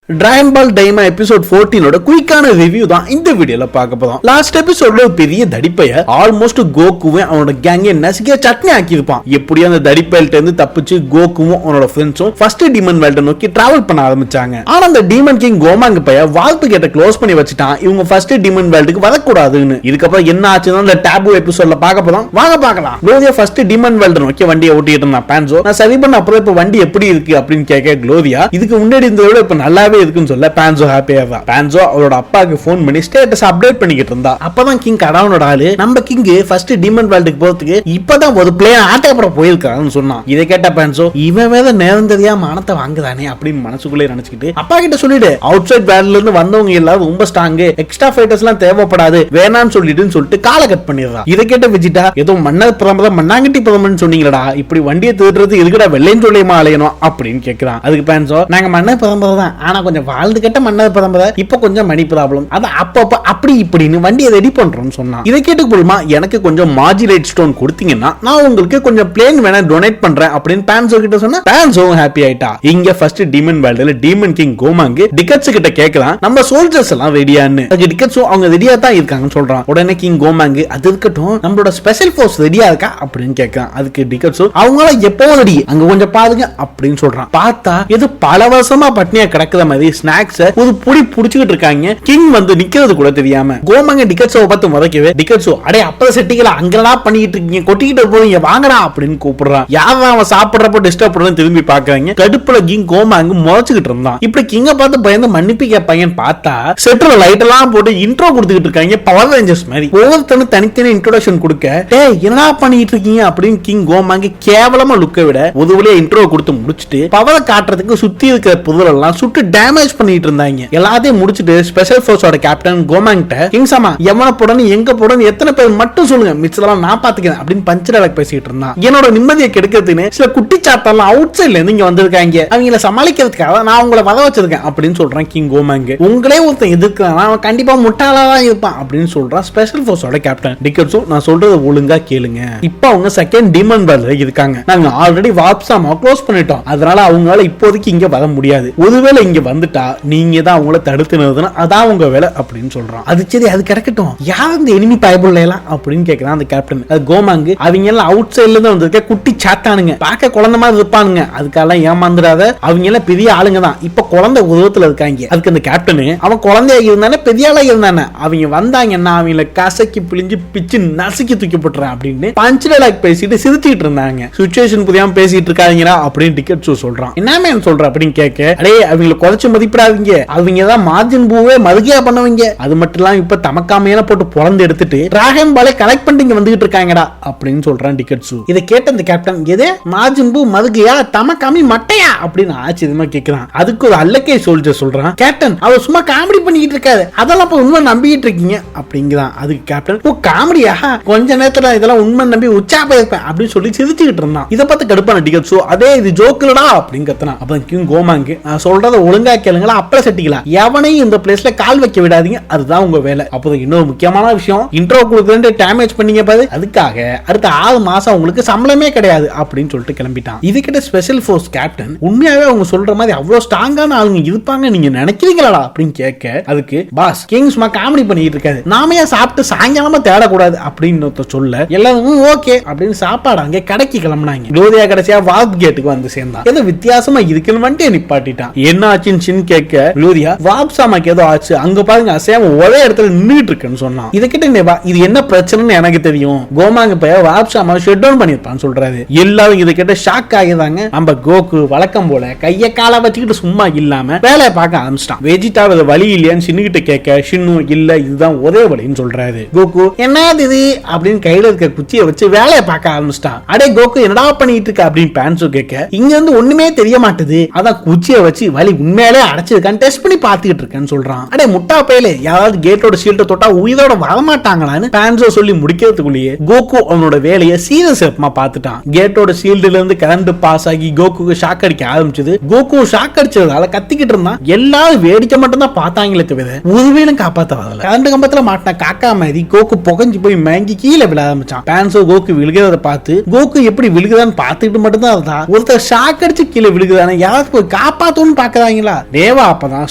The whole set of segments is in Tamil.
டிராகன் பால் டைமா எபிசோட் 14 குயிக்கான ரிவ்யூ தான் இந்த வீடியோல பார்க்க போறோம். லாஸ்ட் எபிசோட்ல ஒரு பெரிய தடிப்பைய ஆல்மோஸ்ட் கோகுவும் அவனோட கேங்க நசுக்கிய சட்னி ஆக்கியிருப்பான். எப்படி அந்த தடிப்பையில இருந்து தப்பிச்சு கோகுவும் அவனோட ஃப்ரெண்ட்ஸும் ஃபர்ஸ்ட் டீமன் வேல்ட நோக்கி டிராவல் பண்ண ஆரம்பிச்சாங்க. ஆனா அந்த டீமன் கிங் கோமாங்க பைய வால்பு கேட்ட க்ளோஸ் பண்ணி வச்சுட்டான். இவங்க ஃபர்ஸ்ட் டீமன் வேல்டுக்கு வரக்கூடாதுன்னு. இதுக்கப்புறம் என்ன ஆச்சுன்னா அந்த டாபு எபிசோட்ல பார்க்க போறோம். வாங்க பார்க்கலாம். குளோரியா ஃபர்ஸ்ட் டீமன் வேல்ட நோக்கி வண்டியை ஓட்டிட்டு இருந்தான். பான்சோ நான் சரி பண்ண அப்புறம் இப்ப வண்டி எப்படி இருக்கு அப்படின்னு கேட்க குளோரியா இதுக்கு முன்னாடி இருந்ததை விட இப்ப நல்லாவே இருக்குன்னு சொல்ல பான்சோ ஹாப்பியா இருந்தா. பான்சோ அவரோட அப்பாக்கு போன் பண்ணி ஸ்டேட்டஸ் அப்டேட் பண்ணிக்கிட்டு இருந்தா. அப்பதான் கிங் கடவுனோட ஆளு நம்ம கிங் ஃபர்ஸ்ட் டீமன் வேல்டுக்கு போறதுக்கு இப்பதான் ஒரு பிளேயர் ஆட்டப்பட போயிருக்கான்னு சொன்னான். இதை கேட்ட பான்சோ இவன் வேற நேரம் தெரியா மானத்தை வாங்குதானே அப்படின்னு மனசுக்குள்ளே நினைச்சுக்கிட்டு அப்பா கிட்ட சொல்லிடு அவுட் சைட் வேல்ட்ல இருந்து வந்தவங்க எல்லாரும் ரொம்ப ஸ்ட்ராங், எக்ஸ்ட்ரா ஃபைட்டர்ஸ் எல்லாம் தேவைப்படாது வேணான்னு சொல்லிட்டு காலை கட் பண்ணிடுறா. இதை கேட்ட விஜிட்டா ஏதோ மன்னர் பிரதமர் மண்ணாங்கட்டி பிரதமர்னு சொன்னீங்களா, இப்படி வண்டியை திருடுறது எதுக்குடா வெள்ளையும் சொல்லியமா அலையணும் அப்படின்னு கேட்கிறான். அதுக்கு பான்சோ நாங்க மன்னர் பிரதமர் தான், ஆனா கொஞ்சம் வாழ்ந்து கட்ட மன்னர் பிரதமர், இப்ப கொஞ்சம் மணி ப்ராப்ளம், அது அப்பப்ப அப்படி இப்படின்னு வண்டியை ரெடி பண்றோம்னு சொன்னான். இதை கேட்டு போலுமா எனக்கு கொஞ்சம் மாஜிலேட் ஸ்டோன் கொடுத்தீங்கன்னா நான் உங்களுக்கு கொஞ்சம் பிளேன் வேணா டொனேட் பண்றேன் அப்படின்னு பான்சோ கிட்ட சொன்னா பான்சோ ஹாப்பி ஆயிட்டா. இங்க ஃபர்ஸ்ட் டீமன் வேல்ட்ல டீமன் கிங் கோமாங்கு டிக்கட்ஸ் கிட்ட கேட்கலாம் நம்ம சோல்ஜர்ஸ் எல்லாம் ரெடியான்னு. டிக்கட்ஸோ அவங்க ரெடியா தான் இருக்காங்கன்னு சொல்றான். உடனே கிங் கோமாங்கு அது இருக்கட்டும் நம்மளோட ஸ்பெஷல் ஃபோர்ஸ் ரெடியா இருக்கா அப்படின்னு கேட்கறான். அதுக்கு டிக்கட்ஸோ அவங்கள எப்போ ரெடி அங்க கொஞ்சம் பாருங்க அப்படின்னு சொல்றான். பார்த்தா இது பல வருஷமா பட்னியா கிடக்குற மாதிரி ஸ்நாக்ஸ் ஒரு புடி புடிச்சுக்கிட்டு இருக்காங்க. கிங் வந்து நிக்கிறது கூட தெரியாம கோமாங்க டிக்கட்ஸோ பார்த்து முதக்கவே டிக்கட்ஸோ அடே அப்ப செட்டிங்களா அங்கடா பண்ணிட்டு இருக்கீங்க கொட்டிக்கிட்டு போறீங்க வாங்கடா அப்படின்னு கூப்பிடுறான். யாரும் அவன் சாப்பிடுறப்போ டிஸ்டர்ப் பண்ணு திரும்பி பாக்குறாங்க. கடுப்புல கிங் கோமாங்க முறைச்சுக்கிட்டு இருந்தான். இப்படி கிங்க பார்த்து பயந்து மன்னிப்பு கேட்பாங்கன்னு பார்த்தா செட்ல லைட் எல்லாம் போட்டு இன்ட்ரோ கொடுத்துக்கிட்டு இருக்காங்க பவர் ரேஞ்சர்ஸ் மாதிரி. ஒவ்வொருத்தனும் தனித்தனி இன்ட்ரோடக்ஷன் கொடுக்க டேய் என்ன பண்ணிட்டு இருக்கீங்க அப்படின்னு கிங் கோமாங்க கேவலமா லுக்க விட ஒரு வழியா இன்ட்ரோ கொடுத்து முடிச்சுட்டு பவரை காட்டுறதுக்கு சுத்தி இருக்கிற பொருள் எல்லாம் சுட்டு டேமேஜ் பண்ணிட்டு இருந்தாங்க. எல்லாத்தையும் முடிச்சுட்டு ஸ்பெஷல் போர்ஸோட கேப்டன் கோமாங்கிட்ட கிங் சமா எவன போடணும் எங்க போடணும் எத்தனை பேர் மட்டும் சொல்லுங்க மிச்சதெல்லாம் நான் பாத்துக்கிறேன் அப்படின்னு பஞ்சு டயலாக் பேசிட்டு இருந்தான். என்னோட நிம்மதியை கெடுக்கிறதுன்னு சில குட்டி சாத்தாலாம் அவுட் சைட்ல இருந்து இங்க வந்திருக்காங்க, அவங்கள சமாளிக்கிறதுக்காக நான் உங்களை வர வச்சிருக்கேன் அப்படின்னு சொல்றான் கிங் கோமாங்க. உங்களே ஒருத்தன் எதிர்க்கிறான் அவன் கண்டிப்பா முட்டாளா தான் இருப்பான் அப்படின்னு சொல்றான் ஸ்பெஷல் போர்ஸோட கேப்டன் டிக்கட்ஸோ. நான் சொல்றது ஒழுங்கா கேளுங்க, இப்ப அவங்க செகண்ட் டீமன் வேல்ட்ல இருக்காங்க, நாங்க ஆல்ரெடி வாப்ஸாமா க்ளோஸ் பண்ணிட்டோம், அதனால அவங்களால இப்போதைக்கு இங்க வர முடியாது, ஒருவேளை இங்க வந்துட்டா நீங்க தான் அவங்கள தடுத்து நிறுத்தினா அதான் உங்க வேலை அப்படின்னு சொல்றான். அது சரி அது கிடக்கட்டும் யார் இந்த எனிமி பயபுள்ள எல்லாம் அப்படின்னு கேட்கிறான் அந்த கேப்டன். அது கோமாங்கு அவங்க எல்லாம் அவுட் சைட்ல இருந்து வந்திருக்க குட்டி சாத்தானுங்க, பார்க்க குழந்தை மாதிரி இருப்பானுங்க, அதுக்கெல்லாம் ஏமாந்துடாத அவங்க எல்லாம் பெரிய ஆளுங்க தான், இப்ப குழந்தை உருவத்துல இருக்காங்க. அதுக்கு அந்த கேப்டனு அவன் குழந்தையா இருந்தானே பெரிய ஆளா இருந்தானே அவங்க வந்தாங்கன்னா அவங்கள கசக்கி பிழிஞ்சு பிச்சு நசுக்கி தூக்கி போட்டுறேன் அப்படின்னு பஞ்ச் டயலாக் பேசிட்டு சிரிச்சுட்டு இருந்தாங்க. சிச்சுவேஷன் புரியாம பேசிட்டு இருக்காங்களா அப்படின்னு டிக்கெட் சொல்றான். என்ன சொல்ற அப்படின்னு கேட்க அடே அவங்களை குறைச்சு மதிப்பிடாதீங்க, அவங்க தான் மார்ஜின் பூவே மதுகையா பண்ணவங்க, அது மட்டும் இல்லாம இப்ப தமக்காமையில போட்டு பொறந்து எடுத்துட்டு டிராகன் பாலை கலெக்ட் பண்ணிட்டு வந்துகிட்டு இருக்காங்கடா அப்படின்னு சொல்றான் டிக்கெட்ஸு. இதை கேட்ட அந்த கேப்டன் எதே மார்ஜின் பூ மதுகையா தமக்காமி மட்டையா அப்படின்னு ஆச்சரியமா கேட்கிறான். அதுக்கு ஒரு அல்லக்கை சோல்ஜர் சொல்றான் கேப்டன் அவர் சும்மா காமெடி பண்ணிட்டு இருக்காரு, அதெல்லாம் இப்ப உண்மை நம்பிட்டு இருக்கீங்க அப்படிங்கிறான். அதுக்கு கேப்டன் ஓ காமெடியா கொஞ்ச நேரத்துல இதெல்லாம் உண்மை நம்பி உச்சா போயிருப்பேன் அப்படின்னு சொல்லி சிரிச்சுக்கிட்டு இருந்தான். இதை பார்த்து கடுப்பான டிக்கெட்ஸோ அதே இது ஜோக்குலடா அப்படின்னு கத்துனான். அப்ப கிங் கோமாங்கு நான் சொல்றத ஒழுங்கா கேளுங்களா அப்புறம் செட்டிக்கலாம், எவனையும் இந்த பிளேஸ்ல கால் வைக்க விடாதீங்க அதுதான் உங்க வேலை. அப்போ இன்னொரு முக்கியமான விஷயம் இன்ட்ரோ கொடுக்குறது டேமேஜ் பண்ணீங்க பாரு அதுக்காக அடுத்த 6 மாசம் உங்களுக்கு சம்பளமே கிடையாது அப்படின்னு சொல்லிட்டு கிளம்பிட்டான். இதுக்கிட்ட ஸ்பெஷல் போர்ஸ் கேப்டன் உண்மையாவே அவங்க சொல்ற மாதிரி அவ்வளவு ஸ்ட்ராங்கான ஆளுங்க இருப்பாங்க நீங்க நினைக்கிறீங்களா அப்படின்னு கேட்க அதுக்கு பாஸ் கிங் சும்மா காமெடி பண்ணிட்டு இருக்காது, நாமையா சாப்பிட்டு சாயங்காலமா தேடக்கூடாது அப்படின்னு சொல்ல எல்லாரும் ஓகே அப்படின்னு சாப்பாடு அங்கே கடைக்கு கிளம்பினாங்க. குளோரியா கடைசியா வால்ப் கேட்டுக்கு வந்து சேர்ந்தா. ஏதோ வித்தியாசமா இருக்குன்னு வந்துட்டு நிப்பாட்டிட்டான். என்ன ஆச்சுன்னு கேட்க குளோரியா வாப்ஸாமாக்கு ஏதோ ஆச்சு அங்க பாருங்க அசையாம ஒரே இடத்துல நின்னுட்டு இருக்குன்னு சொன்னான். இதுக்கிட்ட இது என்ன பிரச்சனைன்னு எனக்கு தெரியும், கோமாங்க போய் வாப்ஸாமா ஷட் டவுன் பண்ணிருப்பான்னு சொல்றாரு. எல்லாரும் இதை கேட்ட ஷாக் ஆகிதாங்க. நம்ம கோகு வழக்கம் போல கைய கால வச்சுக்கிட்டு சும்மா இல்லாம வேலையை பார்க்க ஆரம்பிச்சிட்டான். வெஜிடா வழி இல்லையான்னு சின்னுகிட்ட கேட்க ஷின்னு இல்ல இதுதான் ஒரே வழின்னு சொல்றாரு. கோகு என்னது இது அப்படின்னு கையில இருக்க குச்சியை வச்சு வேலையை பார்க்க ஆரம்பிச்சிட்டான். அடே கோகு என்னடா பண்ணிட்டு இருக்க அப்படின்னு பான்சோ கேட்க இங்க இருந்து ஒண்ணுமே தெரிய மாட்டுது, அதான் குச்சியை வச்சு வலி உண்மையிலே அடைச்சிருக்கான்னு டெஸ்ட் பண்ணி பார்த்துக்கிட்டு இருக்கேன்னு சொல்றான். அடே முட்டா பையலே யாராவது கேட்டோட ஷீல்ட தொட்டா உயிரோட வரமாட்டாங்களான்னு பான்சோ சொல்லி முடிக்கிறதுக்குள்ளேயே கோகு அவனோட வேலையை சீரியஸா பார்த்துட்டான். கேட்டோட ஷீல்டுல இருந்து கரண்ட் பாஸ் ஆகி கோகுக்கு ஷாக் அடிக்க ஆரம்பிச்சது. கோகு ஷாக் அடிச்சதால கத்திக்கிட்டு இருந்தான். எல்லாரும் வேடிக்கை மட்டும் தான் பார்த்தாங்களே தவிர ஒருவேளும் காப்பாத்த வரல. கரண்ட் கம்பத்துல மாட்டின காக்கா மாதிரி கோகு புகஞ்சு போய் மயங்கி கீழே விழ ஆரம்பிச்சான். பான்சோ கோகு விழுகிறத பார்த்து கோகு எப்படி விழுகுதான்னு பார்த்துக்கிட்டு மட்டும் தான் இருந்தா. ஒருத்தர் ஷாக் அடிச்சு கீழே விழுகுதானே யாராவது போய் காப்பாத்தணும்னு பாக்குறாங்களா நேவா அப்பதான்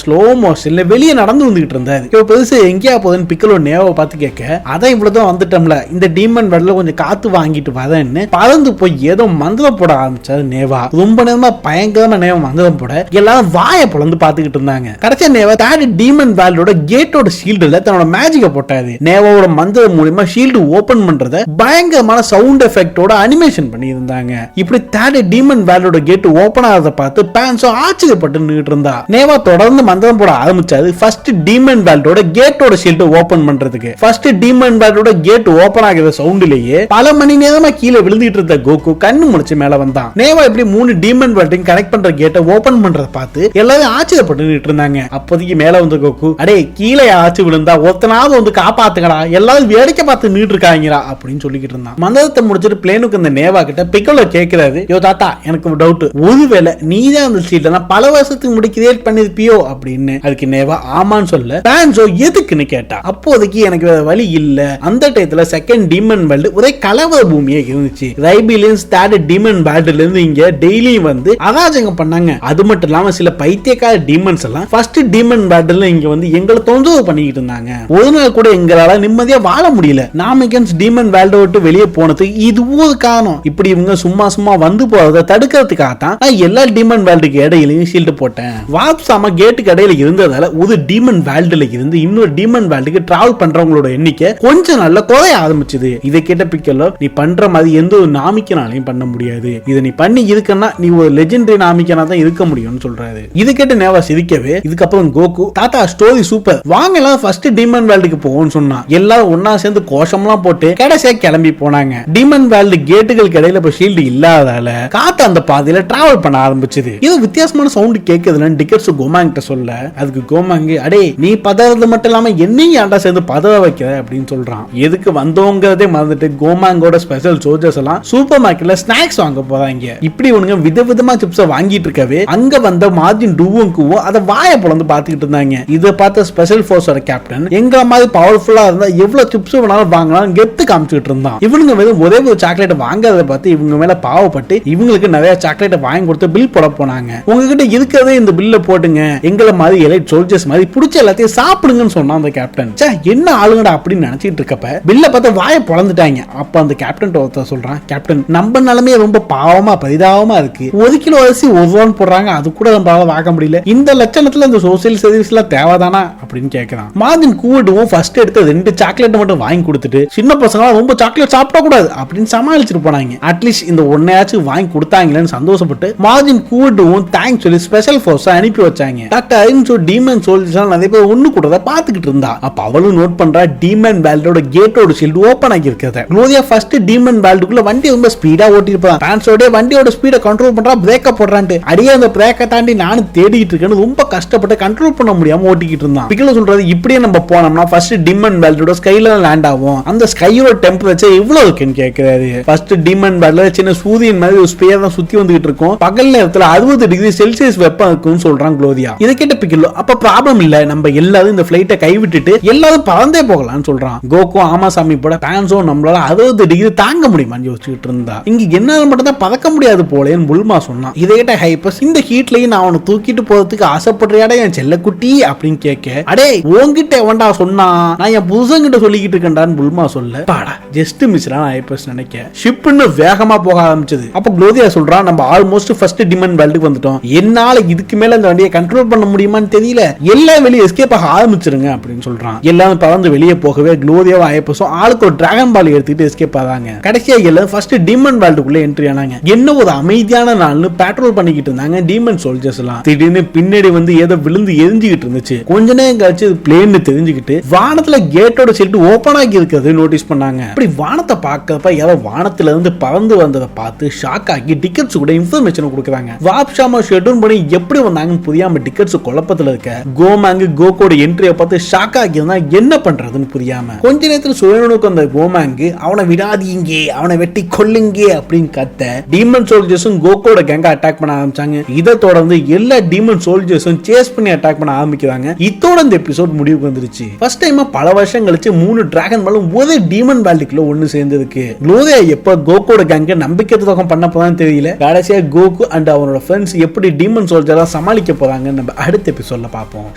ஸ்லோ மோஷன்ல வெளியே நடந்து வந்துகிட்டு இருந்தாரு. இப்ப பெருசு எங்கேயா போகுதுன்னு பிக்கலோ நேவாவை பார்த்து கேட்க, அதான் இவ்வளவுதான் வந்துட்டோம்ல, இந்த டீமன் வேர்ல்ட்ல கொஞ்சம் காத்து வாங்கிட்டு வரேன்னு பறந்து போய் ஏதோ மந்திரம் போட ஆரம்பிச்சாரு நேவா. ரொம்ப நேரமா பயங்கரமா நேவா மந்திரம் போட எல்லாரும் வாயை பொளந்து பாத்துக்கிட்டு இருந்தாங்க. கடைசியா நேவா தேர்ட் டீமன் வேர்ல்டோட கேட்டோட ஷீல்டுல தன்னோட மேஜிக்கை போட்டாரு. நேவாவோட மந்திரம் மூலமா ஷீல்டு ஓபன் பண்றத பயங்கரமான சவுண்ட் எஃபெக்டோட அனிமேஷன் பண்ணி இருந்தாங்க. இப்படி தேர்ட் டீமன் வேர்ல்டோட கேட் ஓபன் ஆகிறத பார்த்து பேன்ஸோ ஆச்சரியப்பட்டு நின்னுட்டு இருந்தா. நேவா தொடர்ந்து மந்திரம் போட ஆரம்பிச்சாரு ஃபர்ஸ்ட் டீமன் வேர்ல்டோட கேட்டோட ஷீல்டு ஓபன் பண்றதுக்கு. ஃபர்ஸ்ட் டீமன் வேர்ல்டோட கேட் ஓபன் ஆகிற சவுண்ட்லயே பல மணி நேரமா கீழே விழுந்துட்டு இருந்த கோகு கண்ணு முழிச்சு மேல வந்தான். நேவா இப்படி 3 டீமன் வேர்ல்டையும் கனெக்ட் பண்ற கேட்டை ஓபன் பண்றத பார்த்து எல்லாரும் ஆச்சரியப்பட்டு நின்னுட்டு இருந்தாங்க. அப்போதைக்கு மேல வந்த கோகு, அடே கீழே ஆச்சு விழுந்தா ஒருத்தனாவது வந்து காப்பாத்துங்கடா, எல்லாரும் வேடிக்கை பார்த்து நின்னுட்டு இருக்காங்கடா அப்படின்னு சொல்லிக்கிட்டு இருந்தான். மந்திரத்தை முடிச்சிட்டு பிளேனுக்கு இந்த நேவா கிட்ட பிக்கலோ கேக்குறாரு, யோ தாத்தா எனக்கு டவுட், ஒருவேளை நீதான் அந்த சீட்டை பல வருஷத்துக்கு முடி கிரியேட் பண்ணிருப்பியோ அப்படின்னு. அதுக்கு நேவா ஆமான்னு சொல்ல பேன்ஸோ எதுக்குன்னு கேட்டா, அப்போதைக்கு எனக்கு வேற வழி இல்ல, அந்த டயத்துல செகண்ட் டீமன் வேர்ல்டு ஒரே கலவர பூமியே இருந்துச்சு. ரைபிலியன்ஸ் தேர்ட் டீமன் வேர்ல்டுல இருந்து இங்க டெய்லி வந்து அராஜகம் பண்ணாங்க. அது மட்டும் இல்லாம சில பைத்தியக்கார டீமன்ஸ் எல்லாம் ஃபர்ஸ்ட் டீமன் வேர்ல்டுல இங்க வந்து எங்களை தொந்தரவு பண்ணிக்கிட்டு இருந்தாங்க. ஒரு நாள் கூட எங்களால நிம்மதியா வாழ முடியல. நாமிகன்ஸ் டீமன் வேர்ல்ட விட்டு வெளியே போனது இதுவும் ஒரு காரணம். இப்படி இவங்க சும்மா சும்மா வந்து போறதை தடுக்கிறதுக்காக தான் நான் எல்லா டீமன் வேர்ல்டுக்கு இடையிலையும் ஷீல்டு போட்டேன். வாப் சாம கேட்டுக்கு இடையில இருந்ததால ஒரு டீமன் வேர்ல்டுல இருந்து இன்னொரு டீமன் வேர்ல்டுக்கு டிராவல் பண்றவங்களோட எண்ணிக்கை கொஞ்சம் நல்ல குறைய ஆரம்பிச்சது. இதை கேட்ட பிக்கலோ, நீ பண்ற மாதிரி எந்த ஒரு நாமிக்கனாலையும் பண்ண முடியாது, இதை நீ பண்ணி இருக்கன்னா நீ ஒரு லெஜெண்டரி நாமிக்கனா தான் இருக்க முடியும்னு சொல்றாரு. இது கேட்ட நேவா சிரிக்கவே, இதுக்கப்புறம் கோகு, தாத்தா ஸ்டோரி சூப்பர், வாங்க எல்லாம் ஃபர்ஸ்ட் டீமன் வேர்ல்டுக்கு போவோம்னு சொன்னா. எல்லாரும் ஒன்னா சேர்ந்து கோஷம்லாம் போட்டு கடைசியா கிளம்பி போனாங்க. டீமன் வேர்ல்டு கேட்டுகளுக்கு இடையில இப்ப ஷீல்டு இல்லாதால காத்து அந்த பாதையில டிராவல் பண்ண ஆரம்பிச்சது. இது வித்தியாசமான சவுண்ட் கேக்குதுன்னு டிக்கெட்ஸ் கோமாங் கிட்ட சொல்ல, அதுக்கு கோமாங், அடே நீ பதறது மட்டும் இல்லாம என்னையும் ஆண்டா சேர்ந்து பதற வைக்கிற அப்படின்னு சொல்றான். எதுக்கு வந்தோங்கிறதே மறந்துட்டு கோமாங்கோட ஸ்பெஷல் சோல்ஜர்ஸ் எல்லாம் சூப்பர் மார்க்கெட்ல ஸ்நாக்ஸ் வாங்க போறாங்க. இப்படி உனக்கு விதவிதமா சிப்ஸ் வாங்கிட்டு இருக்கவே அங்க வந்த மார்ஜின் டூவும் அதை வாயை பொளந்து பாத்துக்கிட்டு இருந்தாங்க. இதை பார்த்த ஸ்பெஷல் போர்ஸோட கேப்டன், எங்க மாதிரி பவர்ஃபுல்லா இருந்தா எவ்வளவு சிப்ஸ் வேணாலும் வாங்கலாம் கெத்து காமிச்சுட்டு இருந்தான். இவனுங்க வெறும் ஒரே ஒரு சாக்லேட் வாங்காத பார்த்து இவங்க மேல பாவப்பட்டு இவங்களுக்கு நிறைய சாக்லேட் வாங்கி கொடுத்து பில் போட போனாங்க. உங்ககிட்ட இருக்கிறதே இந்த பில்ல போட்டுங்க, எங்களை மாதிரி எலைட் சோல்ஜர்ஸ் மாதிரி பிடிச்ச எல்லாத்தையும் சாப்பிடுங்கன்னு சொன்னா அந்த கேப்டன். என்ன ஆளுங்கடா அப்படின்னு நினைச்சிட்டு இருக்கப்ப பில்ல பார்த்து வாயை பொளந்துட்டாங்க. அப்ப அந்த கேப்டன் ஒருத்தர் சொல்றான், கேப்டன் நம்ம நிலைமையே ரொம்ப பாவமா பரிதாபமா இருக்கு, 1 கிலோ அரிசி 1 ரூபான்னு போடுறாங்க, அது கூட நம்மளால வாங்க முடியல, இந்த லட்சணத்துல இந்த சோசியல் சர்வீஸ் எல்லாம் தேவைதானா அப்படின்னு கேட்கிறான். மார்ஜின் கூடுவும் ஃபர்ஸ்ட் எடுத்து 2 சாக்லேட் மட்டும் வாங்கி கொடுத்துட்டு சின்ன பசங்க ரொம்ப சாக்லேட் சாப்பிட கூடாது அப்படின்னு சமாளிச்சுட்டு போனாங்க. அட்லீஸ்ட் இந்த ஒன்னையாச்சும் வாங்கி கொடுத்தாங்களேன்னு சந்தோஷப்பட்டு மார்ஜின் கூடுவும் தேங்க்ஸ் சொல்லி ஸ்பெஷல் போர்ஸ் அனுப்பி வச்சாங்க. டாக்டர் அரின்சோ டீமன் சோல்ஜர்ஸ் நிறைய பேர் ஒண்ணு கூடத பாத்துக்கிட்டு இருந்தா. அப்ப அவளும் நோட் பண்றா டீமன் வேர்ல்டோட கேட்டோட ஷீல்டு ஓபன் ஆகி இருக்கிறது. குளோரியா ஃபர்ஸ்ட் டீமன் வேர்ல்டுக்குள்ள வண்டி ரொம்ப ஸ்பீடா ஓட்டி இருப்பான். பேன்ஸோட வண்டியோட ஸ்பீட கண்ட்ரோல் பண்றா, பிரேக்க போடுறான்ட்டு. அடியே அந்த பிரேக்க தாண்டி நானும் தேடிட்டு இருக்கேன்னு ரொம்ப கஷ்டப்பட்டு கண்ட்ரோல் பண்ண முடியாம ஓட்டிக்கிட்டு இருந்தான். பிக்கல சொல்றது, இப்படியே நம்ம போனோம்னா ஃபர்ஸ்ட் டீமன் வேர்ல்டோட ஸ்கைல லேண்ட் ஆகும், அந்த ஸ்கையோட டெம்பரேச்சர் எவ்வளவு இருக்குன்னு கேக்குறாரு. ஃபர்ஸ்ட் டீமன் வேர்ல்ட்ல சின்ன சூரியன் மாதிரி ஒரு ஸ்பியர் தான் சுத்தி வந்துகிட்டு இருக்கும். பகல் நேரத்துல 60 டிகிரி செல்சியஸ் வெப்பம் இருக்கும்னு சொல்றான் குளோரியா. இதை கேட்ட பிக்கலோ, அப்ப ப்ராப்ளம் இல்ல, நம்ம எல்லாரும் இந்த பிளைட்டை கைவிட்டுட்டு எல்லாரும் பறந்தே போகலாம்னு சொல்றான். கோகு ஆமாசாமி போட பேன்ஸோ நம்மளால 60 டிகிரி தாங்க முடியுமான்னு யோசிச்சுட்டு இருந்தா. இங்க என்னால மட்டும் தான் பறக்க முடியாது போலேன்னு புல்மா சொன்னான். இதை கேட்ட ஹைப்பர்ஸ், இந்த ஹீட்லயும் நான் அவனை தூக்கிட்டு போறதுக்கு ஆசைப்படுறியாடா என் செல்லக்குட்டி அப்படின்னு கேட்க, அடே உன்கிட்ட எவன்டா சொன்னா, நான் என் புருஷன்கிட்ட சொல்லிக்கிட்டு இருக்கேன்டான்னு புல்மா சொல்ல, பாடா ஜஸ்ட் மிஸ்ரா ஹைப்பர்ஸ் நினைக்க ஷிப்னு வேகமா போக ஆரம்பிச்சது. அப்ப குளோரியா சொல்றான், நம்ம ஆல்மோஸ்ட் ஃபர்ஸ்ட் டிமன் வேர்ல்டுக்கு வந்துட்டோம், என்னால இதுக்கு மேல இந்த வண்டியை கண்ட்ரோல் பண்ண முடியுமான்னு தெரியல, எல்லாம் வெளியே எஸ்கேப் ஆக ஆரம்பிச்சிருங்க அப்படின்னு சொல்றான். எல்லாரும் பறந்து வெளியே போகவே குளோரியாவும் ஹைப்பர்ஸும் ஆளுக்கு ஒரு டிராகன் பால் எடுத்துட்டு எஸ்கேப் ஆறாங்க. கடைசியா எல்லாரும் ஃபர்ஸ்ட் டீமன் வேர்ல்டுக்குள்ள என்ட்ரி ஆனாங்க. என்ன ஒரு அமைதியான நாள்னு பேட்ரோல் பண்ணிக்கிட்டு இருந்தாங்க டீமன் சோல்ஜர்ஸ் எல்லாம். திடீர்னு பின்னாடி வந்து ஏதோ விழுந்து எரிஞ்சுக்கிட்டு இருந்துச்சு. கொஞ்ச நேரம் கழிச்சு பிளேன் தெரிஞ்சுக்கிட்டு வானத்துல கேட்டோட ஷீல்டு ஓபன் ஆகி இருக்கிறது நோட்டீஸ் பண்ணாங்க. அப்படி வானத்தை பார்க்கறப்ப யாரோ வானத்துல இருந்து பறந்து வந்ததை பார்த்து ஷாக் ஆகி டிக்கெட்ஸ் கூட இன்ஃபர்மேஷன் கொடுக்குறாங்க. வாப்ஷாமா ஷெட்யூல் பண்ணி எப்படி வந்தாங்கன்னு புரியாம டிக்கெட்ஸ் குழப்பத்துல இருக்க கோமாங் கோகோட என்ட்ரியை பார்த்து ஷாக் ஆகி என்ன பண்றதுன்னு புரியாம கொஞ்ச நேரத்துல சுயனுக்கு அந்த கோமாங் அவனை விடாதீங்க, அவனை வெட்டி கொல்லுங்க அப்படின்னு கத்த டீமன் சோல்ஜர்ஸும் கோகோட கேங்க அட்டாக் பண்ண ஆரம்பிச்சாங்க. இதை தொடர்ந்து எல்லா டீமன் சோல்ஜர்ஸும் சேஸ் பண்ணி அட்டாக் பண்ண ஆரம்பிக்கிறாங்க. இதோட இந்த எபிசோட் முடிவுக்கு வந்துருச்சு. ஃபர்ஸ்ட் டைமா பல வருஷம் கழிச்சு 3 டிராகன் பாலும் ஒரே டீமன் வேர்ல்டுக்குள்ள ஒன்னு சேர்ந்திருக்கு. குளோரியா எப்ப கோகோட கேங்க நம்பிக்கை துரோகம் பண்ண போதான்னு தெரியல. கடைசியா கோகு அண்ட் அவனோட ஃப்ரெண்ட்ஸ் எப்படி டீமன் சோல்ஜரா சமாளி சமாளிக்க போறாங்க நம்ம அடுத்த எபிசோட்ல பார்ப்போம்.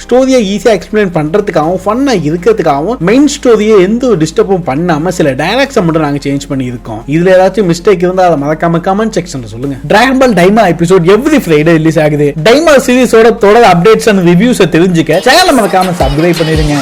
ஸ்டோரியை ஈஸியா எக்ஸ்பிளைன் பண்றதுக்காகவும் ஃபன்னா இருக்கிறதுக்காகவும் மெயின் ஸ்டோரியை எந்த ஒரு டிஸ்டர்பும் பண்ணாம சில டைலாக்ஸை மட்டும் நாங்க சேஞ்ச் பண்ணி இருக்கோம். இதுல ஏதாச்சும் மிஸ்டேக் இருந்தா அதை மறக்காம கமெண்ட் செக்ஷன்ல சொல்லுங்க. டிராகன் பால் டைமா எபிசோட் எவ்ரி ஃப்ரைடே ரிலீஸ் ஆகுது. டைமா சீரிஸோட தொடர் அப்டேட்ஸ் அண்ட் ரிவ்யூஸை தெரிஞ்சுக்க சேனலை மறக்காம சப்ஸ்கிரைப் பண்ணிடுங்க.